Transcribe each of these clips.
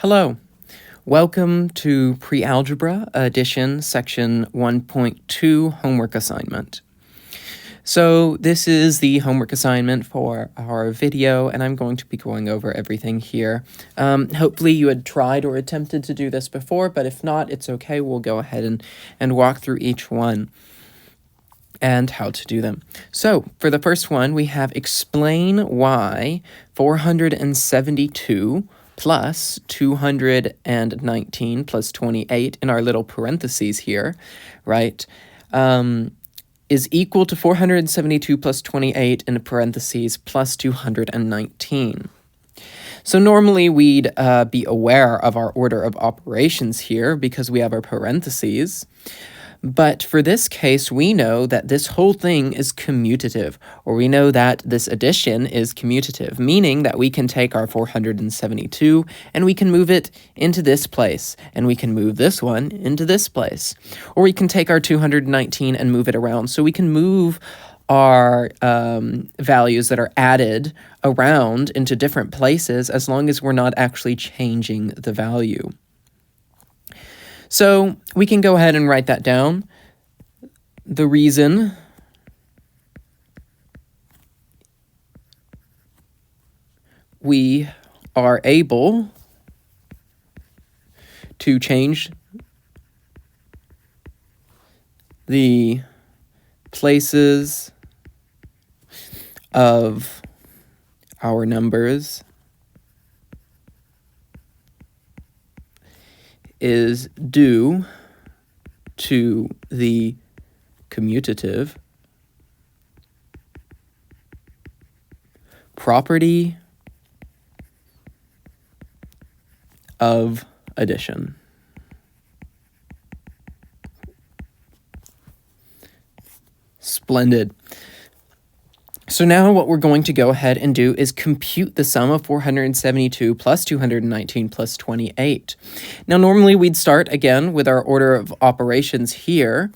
Hello, welcome to Pre-algebra edition section 1.2 homework assignment. So this is the homework assignment for our video, and I'm going to be going over everything here. Hopefully you had tried or attempted to do this before, but if not, it's okay. We'll go ahead and walk through each one and how to do them. So for the first one, we have explain why 472 plus 219 plus 28 in our little parentheses here, right, is equal to 472 plus 28 in parentheses plus 219. So normally we'd be aware of our order of operations here because we have our parentheses. But for this case, we know that this whole thing is commutative, or we know that this addition is commutative, meaning that we can take our 472 and we can move it into this place, and we can move this one into this place. Or we can take our 219 and move it around. So we can move our values that are added around into different places as long as we're not actually changing the value. So we can go ahead and write that down. The reason we are able to change the places of our numbers is due to the commutative property of addition. Splendid. So now what we're going to go ahead and do is compute the sum of 472 plus 219 plus 28. Now normally we'd start again with our order of operations here,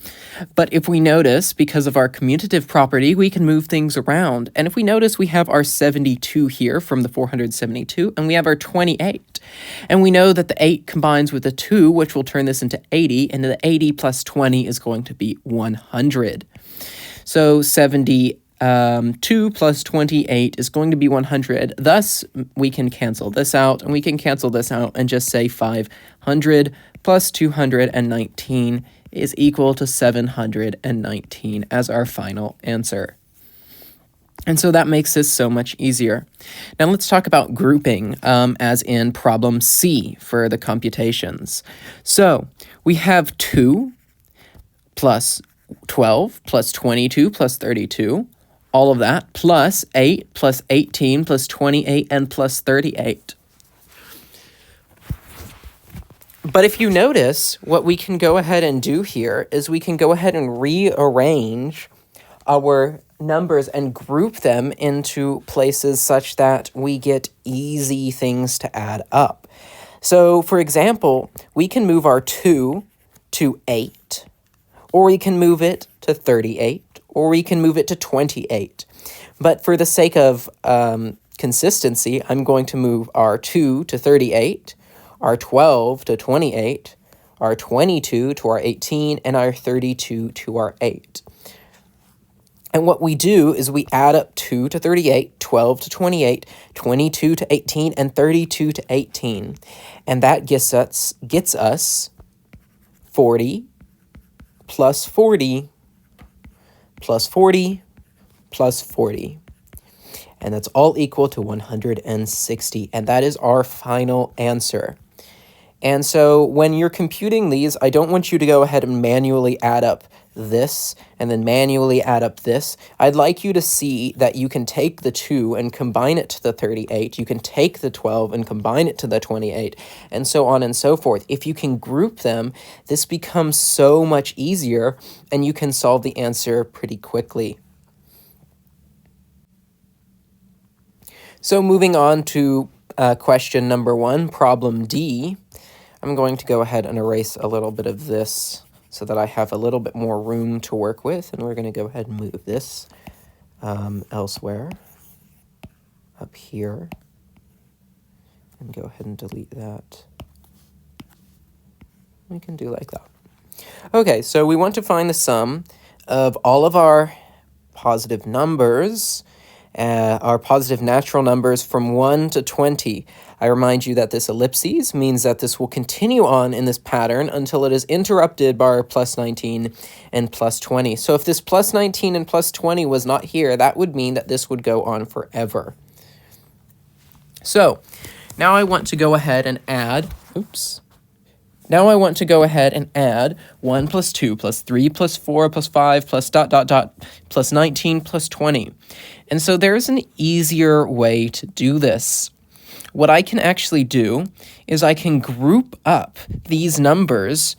but if we notice, because of our commutative property, we can move things around. And if we notice, we have our 72 here from the 472, and we have our 28. And we know that the 8 combines with the 2, which will turn this into 80, and the 80 plus 20 is going to be 100. So 72 plus 28 is going to be 100. Thus, we can cancel this out, and we can cancel this out and just say 500 plus 219 is equal to 719 as our final answer. And so that makes this so much easier. Now let's talk about grouping, as in problem C for the computations. So we have 2 plus 12 plus 22 plus 32. All of that, plus 8, plus 18, plus 28, and plus 38. But if you notice, what we can go ahead and do here is we can go ahead and rearrange our numbers and group them into places such that we get easy things to add up. So, for example, we can move our 2 to 8, or we can move it to 38, or we can move it to 28. But for the sake of consistency, I'm going to move our 2 to 38, our 12 to 28, our 22 to our 18, and our 32 to our 8. And what we do is we add up 2 to 38, 12 to 28, 22 to 18, and 32 to 18. And that gets us 40 plus 40 plus 40 plus 40. And that's all equal to 160. And that is our final answer. And so when you're computing these, I don't want you to go ahead and manually add up this and then manually add up this. I'd like you to see that you can take the 2 and combine it to the 38. You can take the 12 and combine it to the 28, and so on and so forth. If you can group them, this becomes so much easier, and you can solve the answer pretty quickly. So moving on to question number 1, problem D, I'm going to go ahead and erase a little bit of this so that I have a little bit more room to work with, and we're going to go ahead and move this elsewhere, up here, and go ahead and delete that. We can do like that. Okay, so we want to find the sum of all of our positive numbers, our positive natural numbers from 1 to 20. I remind you that this ellipses means that this will continue on in this pattern until it is interrupted by our plus 19 and plus 20. So if this plus 19 and plus 20 was not here, that would mean that this would go on forever. So now I want to go ahead and add, Now I want to go ahead and add 1 plus 2 plus 3 plus 4 plus 5 plus ... plus 19 plus 20. And so there's an easier way to do this. What I can actually do is I can group up these numbers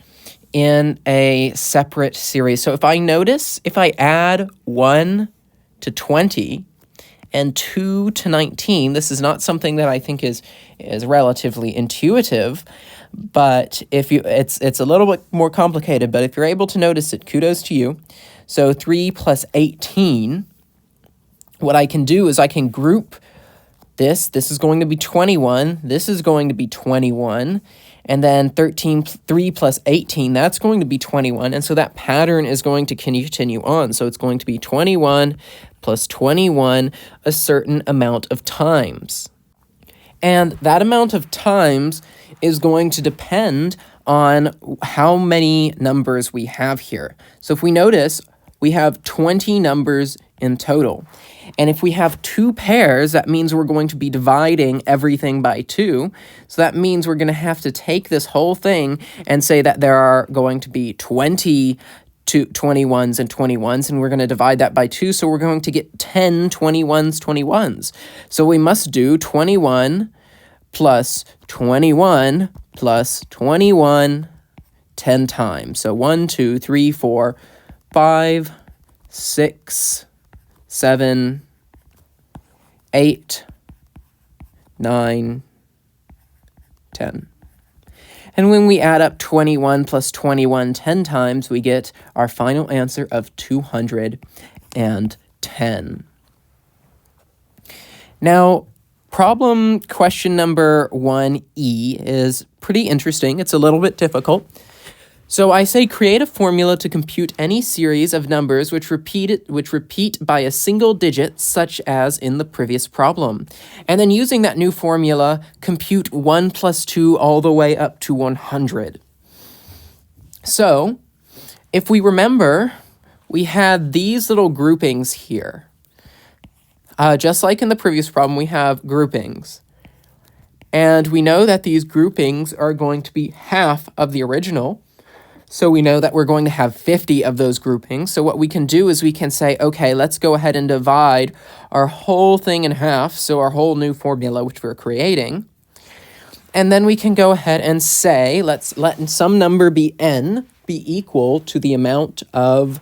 in a separate series. So if I add 1 to 20 and 2 to 19, this is not something that I think is relatively intuitive, but it's a little bit more complicated, but if you're able to notice it, kudos to you. So 3 plus 18, what I can do is I can group this is going to be 21, this is going to be 21, and then 3 plus 18, that's going to be 21, and so that pattern is going to continue on. So it's going to be 21 plus 21 a certain amount of times. And that amount of times is going to depend on how many numbers we have here. So if we notice, we have 20 numbers in total. And if we have 2 pairs, that means we're going to be dividing everything by 2. So that means we're going to have to take this whole thing and say that there are going to be 20 21s and 21s, and we're going to divide that by 2. So we're going to get 10 21s. So we must do 21 plus 21 plus 21 10 times. So 1, 2, 3, 4, 5, 6, 7, 8, 9, 10. And when we add up 21 plus 21 10 times, we get our final answer of 210. Now, question number 1E is pretty interesting. It's a little bit difficult. So I say create a formula to compute any series of numbers which repeat by a single digit, such as in the previous problem. And then using that new formula, compute 1 plus 2 all the way up to 100. So if we remember, we had these little groupings here. Just like in the previous problem, we have groupings. And we know that these groupings are going to be half of the original. So we know that we're going to have 50 of those groupings. So what we can do is we can say, okay, let's go ahead and divide our whole thing in half, so our whole new formula, which we're creating. And then we can go ahead and say, let's let some number be n be equal to the amount of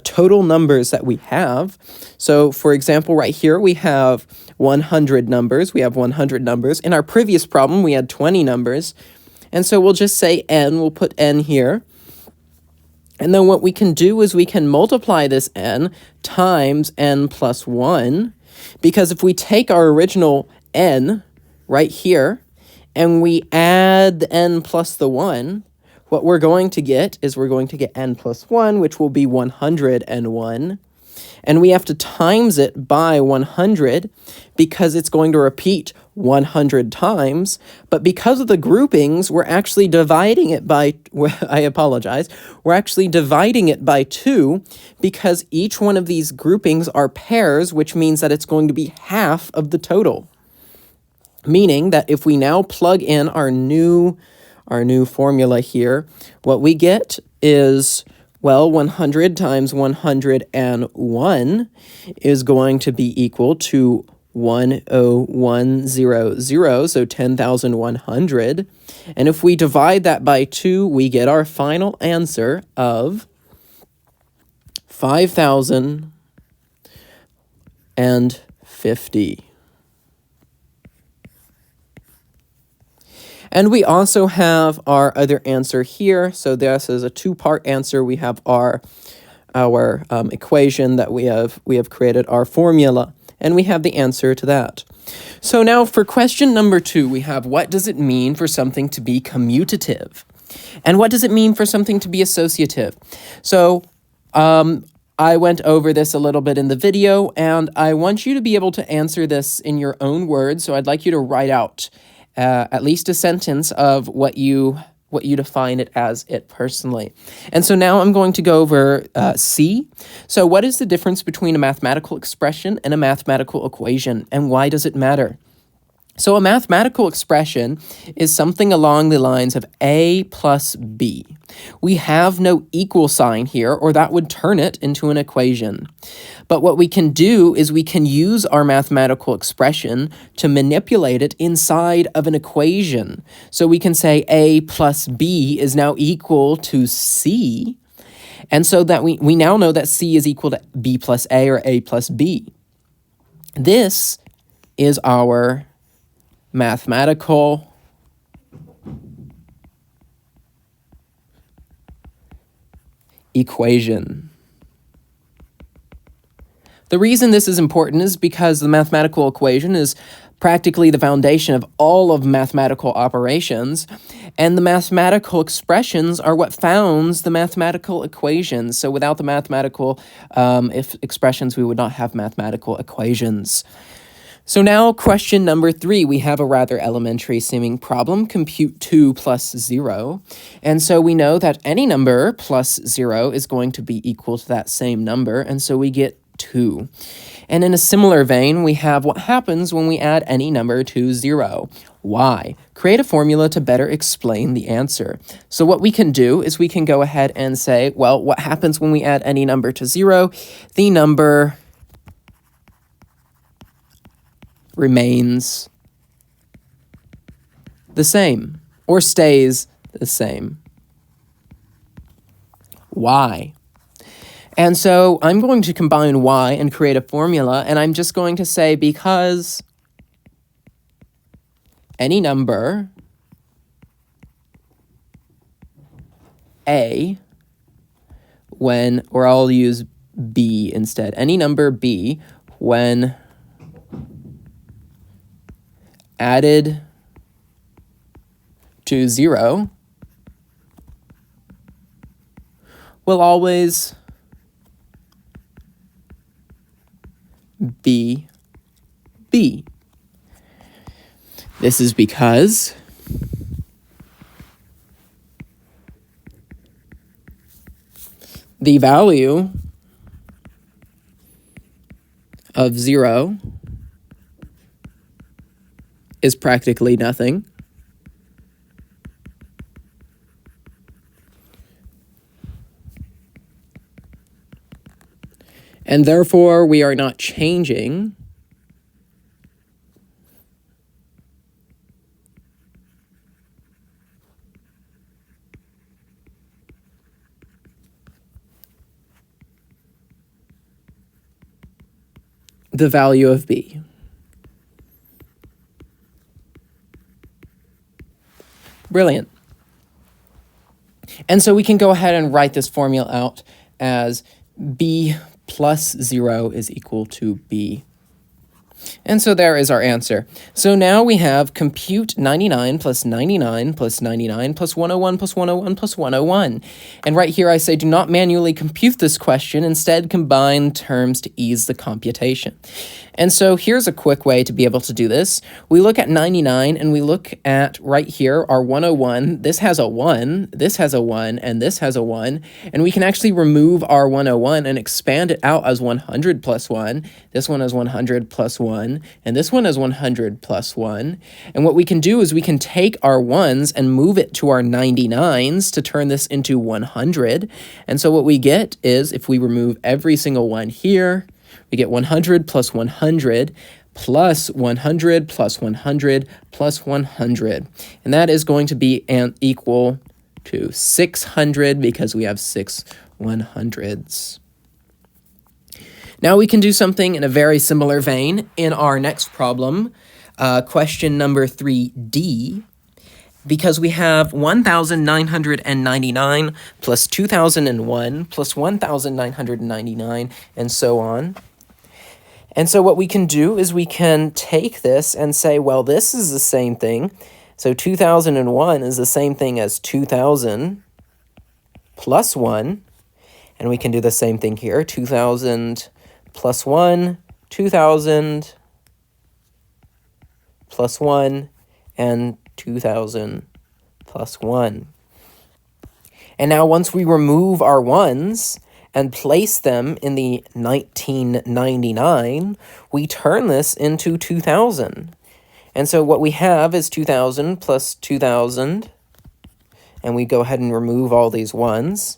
total numbers that we have. So for example, right here, we have 100 numbers. We have 100 numbers. In our previous problem, we had 20 numbers. And so we'll just say n, we'll put n here. And then what we can do is we can multiply this n times n plus 1, because if we take our original n right here and we add the n plus the 1, what we're going to get is we're going to get n plus 1, which will be 101. And we have to times it by 100 because it's going to repeat 100 times. But because of the groupings, we're actually dividing it by, we're actually dividing it by 2 because each one of these groupings are pairs, which means that it's going to be half of the total. Meaning that if we now plug in our new formula here, what we get is, well, 100 times 101 is going to be equal to 10100, so 10,100. And if we divide that by 2, we get our final answer of 5,050. And we also have our other answer here. So this is a 2-part answer. We have our equation that we have created, our formula, and we have the answer to that. So now for question number 2, we have, what does it mean for something to be commutative? And what does it mean for something to be associative? So I went over this a little bit in the video, and I want you to be able to answer this in your own words. So I'd like you to write out at least a sentence of what you define it as it personally. And so now I'm going to go over C. So what is the difference between a mathematical expression and a mathematical equation, and why does it matter? So a mathematical expression is something along the lines of A plus B. We have no equal sign here, or that would turn it into an equation. But what we can do is we can use our mathematical expression to manipulate it inside of an equation. So we can say A plus B is now equal to C, and so that we now know that C is equal to B plus A or A plus B. This is our mathematical equation. The reason this is important is because the mathematical equation is practically the foundation of all of mathematical operations, and the mathematical expressions are what founds the mathematical equations. So without the mathematical expressions, we would not have mathematical equations. So now question number 3, we have a rather elementary seeming problem, compute 2 plus 0. And so we know that any number plus 0 is going to be equal to that same number, and so we get 2. And in a similar vein, we have what happens when we add any number to 0. Why? Create a formula to better explain the answer. So what we can do is we can go ahead and say, well, what happens when we add any number to 0? The number remains the same, or stays the same. Why? And so I'm going to combine y and create a formula, and I'm just going to say because any number a when, or I'll use b instead, any number b when added to 0 will always be b. This is because the value of 0 is practically nothing. And therefore, we are not changing the value of b. Brilliant. And so we can go ahead and write this formula out as b plus 0 is equal to b. And so there is our answer. So now we have compute 99 plus 99 plus 99 plus 101 plus 101 plus 101. And right here I say do not manually compute this question, instead combine terms to ease the computation. And so here's a quick way to be able to do this. We look at 99 and we look at right here our 101. This has a 1, this has a 1, and this has a 1. And we can actually remove our 101 and expand it out as 100 plus 1. This one is 100 plus 1, and this one is 100 plus 1. And what we can do is we can take our 1s and move it to our 99s to turn this into 100. And so what we get is, if we remove every single one here, we get 100 plus 100 plus 100 plus 100 plus 100. And that is going to be equal to 600 because we have 6 100s. Now we can do something in a very similar vein in our next problem, question number 3D, because we have 1,999 plus 2,001 plus 1,999 and so on. And so what we can do is we can take this and say, well, this is the same thing So 2001 is the same thing as 2000 plus 1. And we can do the same thing here. 2000 plus 1, 2000 plus 1, and 2000 plus 1. And now once we remove our 1s and place them in the 1999, we turn this into 2000. And so what we have is 2000 plus 2000, and we go ahead and remove all these 1s,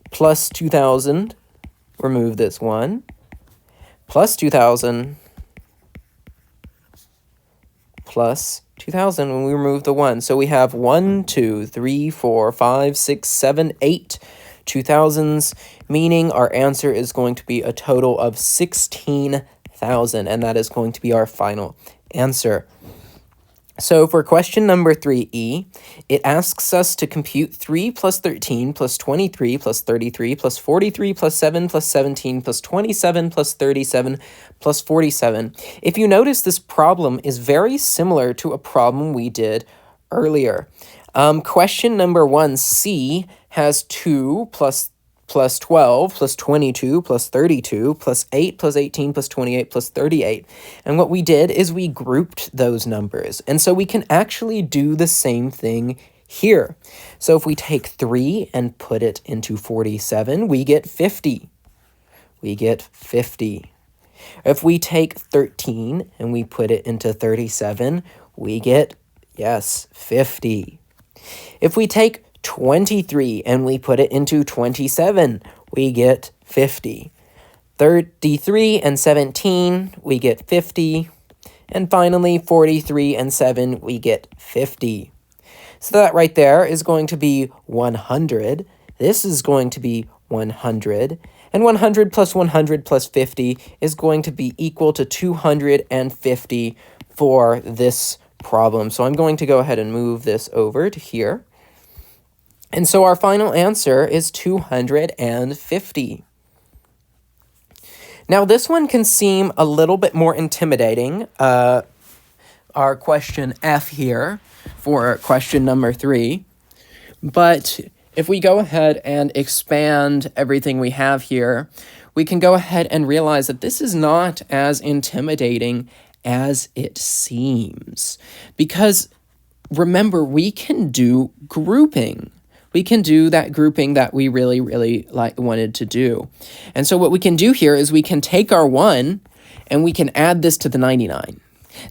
plus 2000, remove this 1, plus 2000, plus 2000 when we remove the 1. So we have 1, 2, 3, 4, 5, 6, 7, 8 2000s, meaning our answer is going to be a total of 16,000, and that is going to be our final answer. So for question number 3E, it asks us to compute 3 plus 13 plus 23 plus 33 plus 43 plus 7 plus 17 plus 27 plus 37 plus 47. If you notice, this problem is very similar to a problem we did earlier. Question number 1C has 2 plus 12 plus 22 plus 32 plus 8 plus 18 plus 28 plus 38. And what we did is we grouped those numbers. And so we can actually do the same thing here. So if we take 3 and put it into 47, we get 50. We get 50. If we take 13 and we put it into 37, we get, yes, 50. If we take 23 and we put it into 27, we get 50. 33 and 17, we get 50. And finally, 43 and 7, we get 50. So that right there is going to be 100. This is going to be 100. And 100 plus 100 plus 50 is going to be equal to 250 for this problem. So I'm going to go ahead and move this over to here. And so our final answer is 250. Now this one can seem a little bit more intimidating. Our question F here for question number 3. But if we go ahead and expand everything we have here, we can go ahead and realize that this is not as intimidating as it seems. Because remember, we can do grouping. We can do that grouping that we really wanted to do. And so what we can do here is we can take our 1 and we can add this to the 99.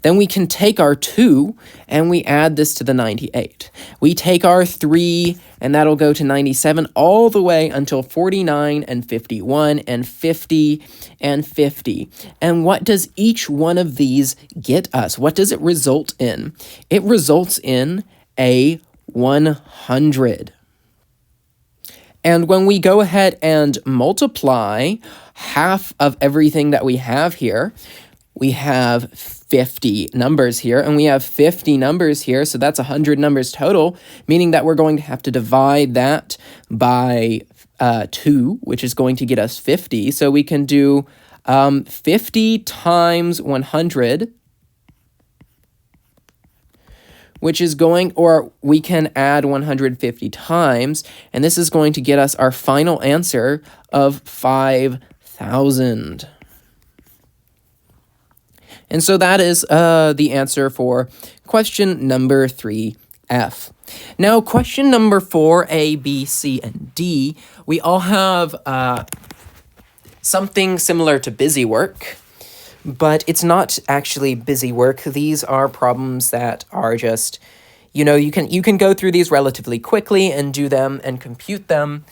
Then we can take our 2 and we add this to the 98. We take our 3 and that'll go to 97 all the way until 49 and 51 and 50 and 50. And what does each one of these get us? What does it result in? It results in a 100. And when we go ahead and multiply half of everything that we have here, we have 50 numbers here, and we have 50 numbers here, so that's 100 numbers total, meaning that we're going to have to divide that by 2, which is going to get us 50. So we can do 50 times 100, which is going, or we can add 150 times, and this is going to get us our final answer of 5,000. And so that is the answer for question number 3F. Now, question number 4, A, B, C, and D, we all have something similar to busy work. But it's not actually busy work. These are problems that are just, you know, you can go through these relatively quickly and do them and compute them,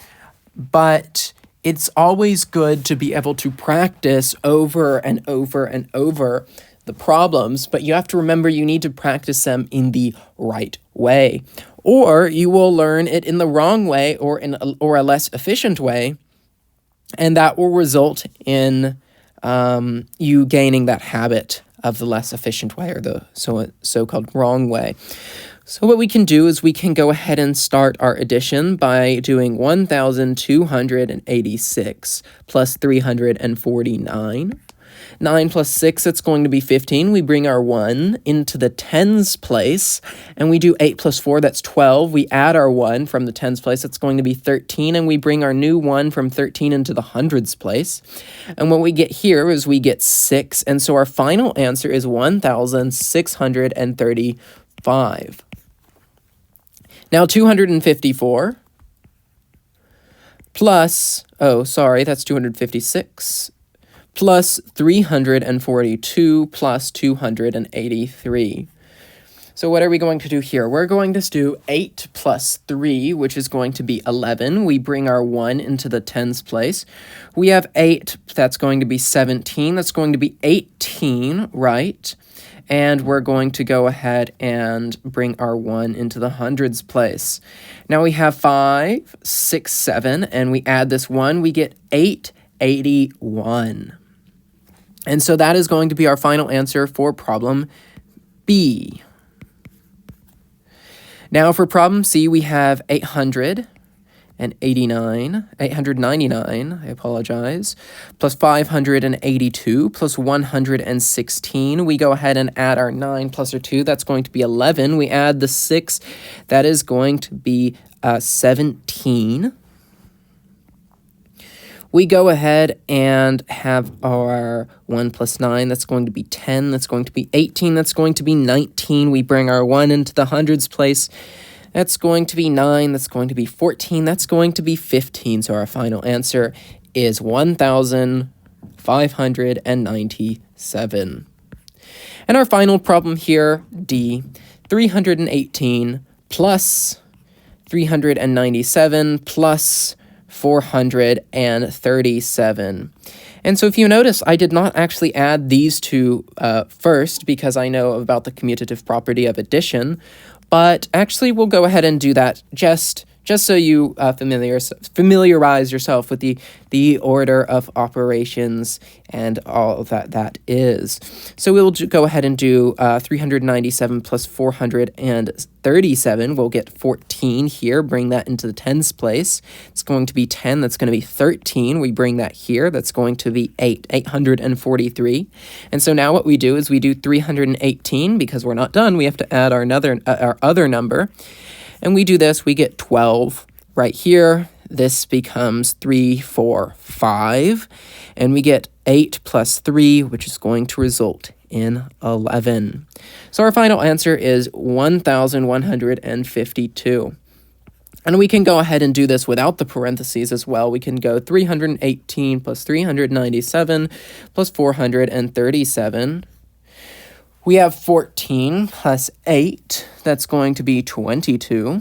but it's always good to be able to practice over and over and over the problems, but you have to remember you need to practice them in the right way, or you will learn it in the wrong way or in a less efficient way, and that will result in you gaining that habit of the less efficient way or the so-called wrong way. So what we can do is we can go ahead and start our addition by doing 1,286 plus 349. 9 plus 6, that's going to be 15. We bring our 1 into the tens place, and we do 8 plus 4, that's 12. We add our 1 from the tens place, that's going to be 13, and we bring our new 1 from 13 into the hundreds place. And what we get here is we get 6, and so our final answer is 1,635. Now 254 plus, that's 256, plus 342 plus 283. So what are we going to do here? We're going to do 8 plus 3, which is going to be 11. We bring our 1 into the tens place. We have 8, that's going to be 17. That's going to be 18, right? And we're going to go ahead and bring our 1 into the hundreds place. Now we have 5, 6, 7, and we add this 1, we get 881. And so that is going to be our final answer for problem B. Now for problem C, we have 899, plus 582, plus 116. We go ahead and add our 9 plus our 2, that's going to be 11. We add the 6, that is going to be 17. We go ahead and have our 1 plus 9, that's going to be 10, that's going to be 18, that's going to be 19. We bring our 1 into the hundreds place. That's going to be 9, that's going to be 14, that's going to be 15. So our final answer is 1,597. And our final problem here, D, 318 plus 397 plus 437. And so if you notice, I did not actually add these two first because I know about the commutative property of addition, but actually we'll go ahead and do that just so you familiarize yourself with the order of operations and all that is. So we'll go ahead and do 397 plus 437. We'll get 14 here, bring that into the tens place. It's going to be 10, that's going to be 13. We bring that here, that's going to be 843. And so now what we do is we do 318, because we're not done, we have to add our other number. And we do this, we get 12 right here. This becomes 3, 4, 5. And we get 8 plus 3, which is going to result in 11. So our final answer is 1,152. And we can go ahead and do this without the parentheses as well. We can go 318 plus 397 plus 437. We have 14 plus 8, that's going to be 22.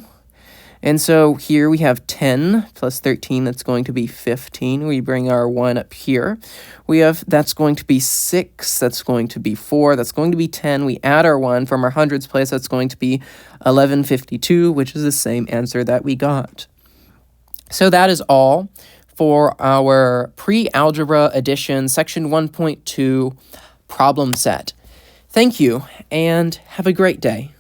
And so here we have 10 plus 13, that's going to be 15. We bring our 1 up here. That's going to be 6, that's going to be 4, that's going to be 10. We add our 1 from our hundreds place, that's going to be 1152, which is the same answer that we got. So that is all for our pre-algebra addition section 1.2 problem set. Thank you, and have a great day.